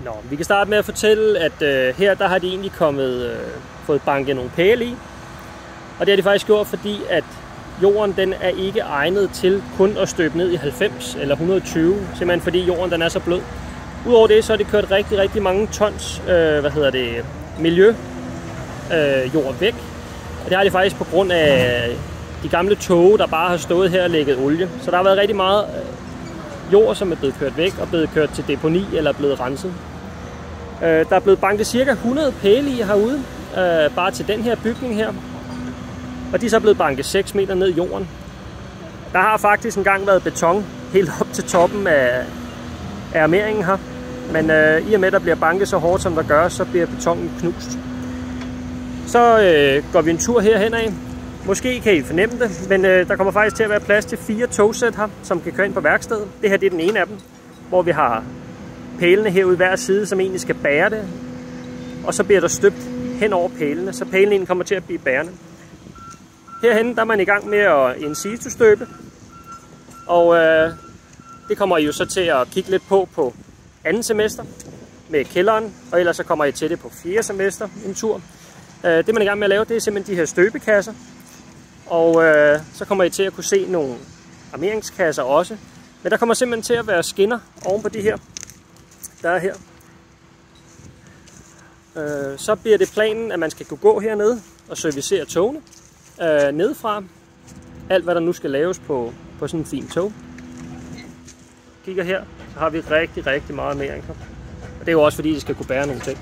Nå, vi kan starte med at fortælle, at her der har de egentlig fået banket nogle pæle i. Og det har de faktisk gjort, fordi at jorden den er ikke egnet til kun at støbe ned i 90 eller 120, simpelthen fordi jorden den er så blød. Udover det, så har de kørt rigtig mange tons jord væk. Og det har de faktisk på grund af de gamle toge, der bare har stået her og lægget olie. Så der har været rigtig meget jord, som er blevet kørt væk og blevet kørt til deponi eller blevet renset. Der er blevet banket cirka 100 pæle i herude, bare til den her bygning her. Og de er så blevet banket 6 meter ned i jorden. Der har faktisk engang været beton helt op til toppen af armeringen her. Men i og med, at der bliver banket så hårdt, som der gør, så bliver betonen knust. Så går vi en tur herhen af. Måske kan I fornemme det, men der kommer faktisk til at være plads til 4 togsæt her, som kan køre ind på værkstedet. Det her det er den ene af dem, hvor vi har pælene herude hver side, som egentlig skal bære det. Og så bliver der støbt hen over pælene, så pælene egentlig kommer til at blive bærende. Herhenne der er man i gang med at in situ støbe. Og det kommer I jo så til at kigge lidt på andet semester med kælderen. Og ellers så kommer I til det på 4. semester en tur. Det man er i gang med at lave, det er simpelthen de her støbekasser. Og så kommer I til at kunne se nogle armeringskasser også. Men der kommer simpelthen til at være skinner oven på de her, der er her. Så bliver det planen, at man skal kunne gå hernede og servicere togene nedefra. Alt hvad der nu skal laves på sådan en fin tog. Kigger her, så har vi rigtig meget armering her. Og det er jo også fordi, det skal kunne bære nogle ting.